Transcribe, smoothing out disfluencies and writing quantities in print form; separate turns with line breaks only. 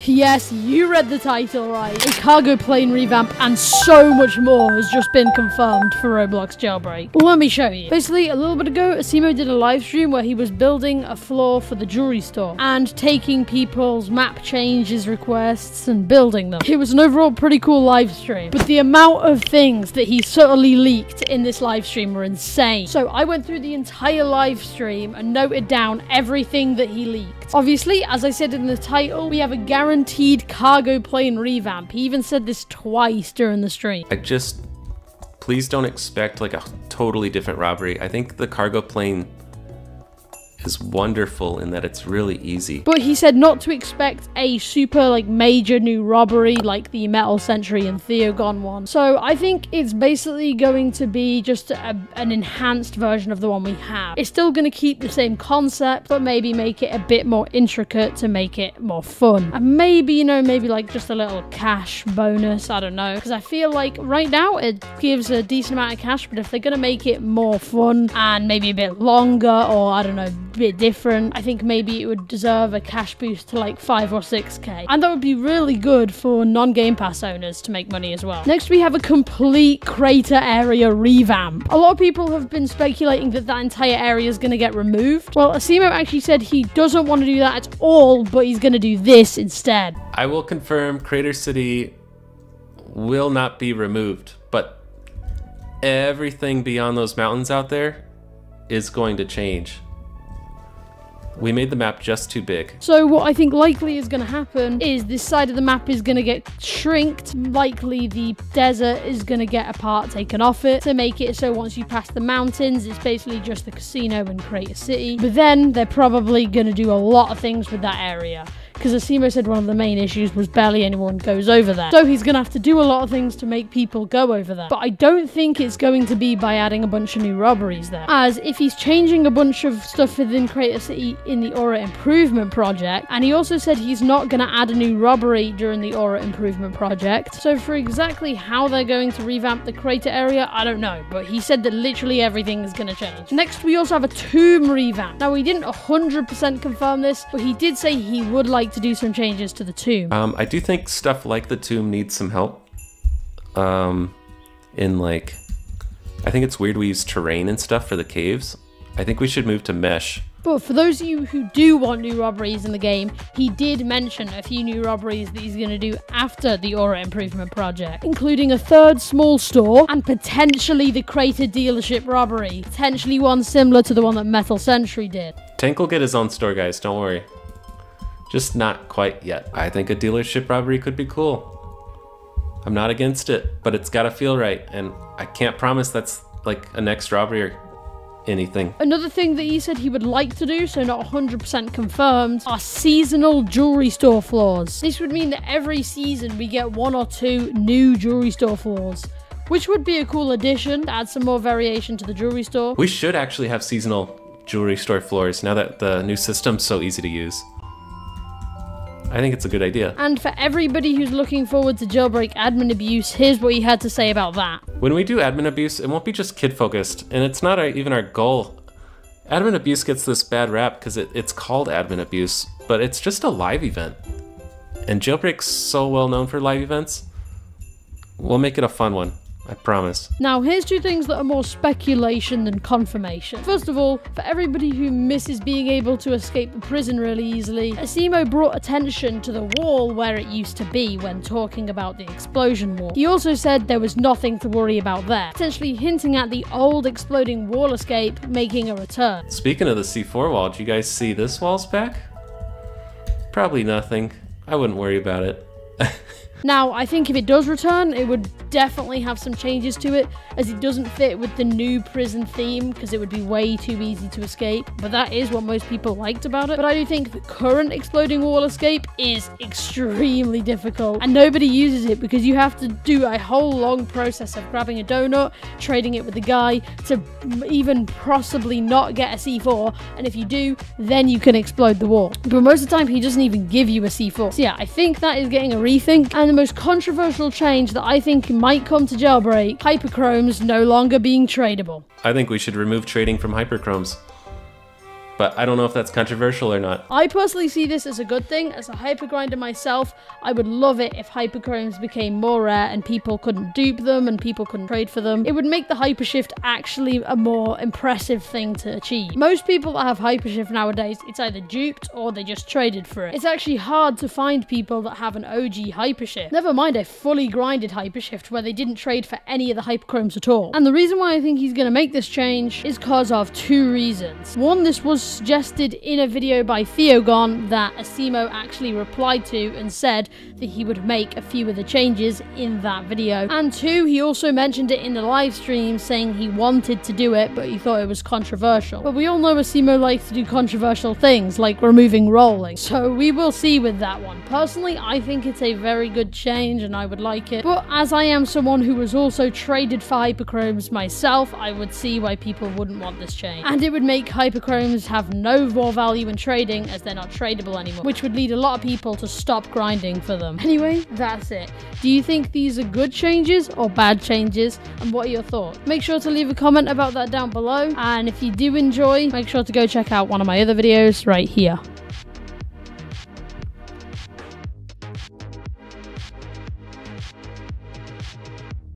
Yes, you read the title right. A cargo plane revamp and so much more has just been confirmed for Roblox Jailbreak. Let me show you. Basically, a little bit ago, Asimo did a live stream where he was building a floor for the jewelry store and taking people's map changes requests and building them. It was an overall pretty cool live stream, but the amount of things that he subtly leaked in this live stream were insane. So I went through the entire live stream and noted down everything that he leaked. Obviously, as I said in the title, we have a guaranteed cargo plane revamp. He even said this twice during the stream.
Please don't expect like a totally different robbery. I think the cargo plane is wonderful in that it's really easy.
But he said not to expect a super like major new robbery like the Metal Sentry and Theogon one. So I think it's basically going to be just an enhanced version of the one we have. It's still going to keep the same concept, but maybe make it a bit more intricate to make it more fun. And maybe, you know, maybe like just a little cash bonus. I don't know. Because I feel like right now it gives a decent amount of cash, but if they're going to make it more fun and maybe a bit longer, or I don't know, bit different, I think maybe it would deserve a cash boost to like 5 or 6k, and that would be really good for non-Game Pass owners to make money as well. Next we have a complete crater area revamp. A lot of people have been speculating that that entire area is going to get removed. Well, Asimo actually said he doesn't want to do that at all, but he's going to do this instead.
I will confirm Crater City will not be removed, but everything beyond those mountains out there is going to change. We made the map just too big.
So what I think likely is going to happen is this side of the map is going to get shrinked. Likely the desert is going to get a part taken off it to make it so once you pass the mountains, it's basically just the casino and Crater City. But then they're probably going to do a lot of things with that area, because Asimo said one of the main issues was barely anyone goes over there. So he's going to have to do a lot of things to make people go over there. But I don't think it's going to be by adding a bunch of new robberies there. As if he's changing a bunch of stuff within Crater City in the Aura Improvement Project, and he also said he's not going to add a new robbery during the Aura Improvement Project. So for exactly how they're going to revamp the crater area, I don't know. But he said that literally everything is going to change. Next, we also have a tomb revamp. Now, we didn't 100% confirm this, but he did say he would like to do some changes to the tomb.
I do think stuff like the tomb needs some help. In like, I think it's weird we use terrain and stuff for the caves. I think we should move to mesh.
But for those of you who do want new robberies in the game, he did mention a few new robberies that he's going to do after the Aura Improvement Project, including a third small store and potentially the Crater dealership robbery, potentially one similar to the one that Metal Sentry did.
Tank will get his own store, guys, don't worry. Just not quite yet. I think a dealership robbery could be cool. I'm not against it, but it's gotta feel right, and I can't promise that's like a next robbery or anything. Another
thing that he said he would like to do, so not 100% confirmed, are seasonal jewelry store floors. This would mean that every season we get 1 or 2 new jewelry store floors, which would be a cool addition to add some more variation to the jewelry store.
We should actually have seasonal jewelry store floors now that the new system's so easy to use. I think it's a good idea. And
for everybody who's looking forward to Jailbreak admin abuse, here's what he had to say about that.
When we do admin abuse, it won't be just kid-focused, and it's not even our goal. Admin abuse gets this bad rap because it's called admin abuse, but it's just a live event. And Jailbreak's so well known for live events, we'll make it a fun one. I promise.
Now, here's 2 things that are more speculation than confirmation. First of all, for everybody who misses being able to escape the prison really easily, Asimo brought attention to the wall where it used to be when talking about the explosion wall. He also said there was nothing to worry about there, potentially hinting at the old exploding wall escape making a return.
Speaking of the C4 wall, did you guys see this wall's back? Probably nothing. I wouldn't worry about it.
Now, I think if it does return, it would definitely have some changes to it, as it doesn't fit with the new prison theme, because it would be way too easy to escape, but that is what most people liked about it. But I do think the current exploding wall escape is extremely difficult, and nobody uses it because you have to do a whole long process of grabbing a donut, trading it with the guy, to even possibly not get a C4, and if you do, then you can explode the wall. But most of the time, he doesn't even give you a C4. So yeah, I think that is getting a rethink. And the most controversial change that I think might come to Jailbreak, hyperchromes no longer being tradable.
I think we should remove trading from hyperchromes. but I don't know if that's controversial or not.
I personally see this as a good thing. As a hyper grinder myself, I would love it if hyperchromes became more rare and people couldn't dupe them and people couldn't trade for them. It would make the hypershift actually a more impressive thing to achieve. Most people that have hypershift nowadays, it's either duped or they just traded for it. It's actually hard to find people that have an OG hypershift. Never mind a fully grinded hypershift where they didn't trade for any of the hyperchromes at all. And the reason why I think he's going to make this change is because of two reasons. One, this was suggested in a video by Theogon that Asimo actually replied to and said that he would make a few of the changes in that video. And two, he also mentioned it in the live stream saying he wanted to do it, but he thought it was controversial. But we all know Asimo likes to do controversial things like removing rolling, so we will see with that one. Personally, I think it's a very good change and I would like it, but as I am someone who was also traded for hyperchromes myself, I would see why people wouldn't want this change. And it would make hyperchromes have no more value in trading as they're not tradable anymore, which would lead a lot of people to stop grinding for them. Anyway, that's it. Do you think these are good changes or bad changes? And what are your thoughts? Make sure to leave a comment about that down below. And if you do enjoy, make sure to go check out one of my other videos right here.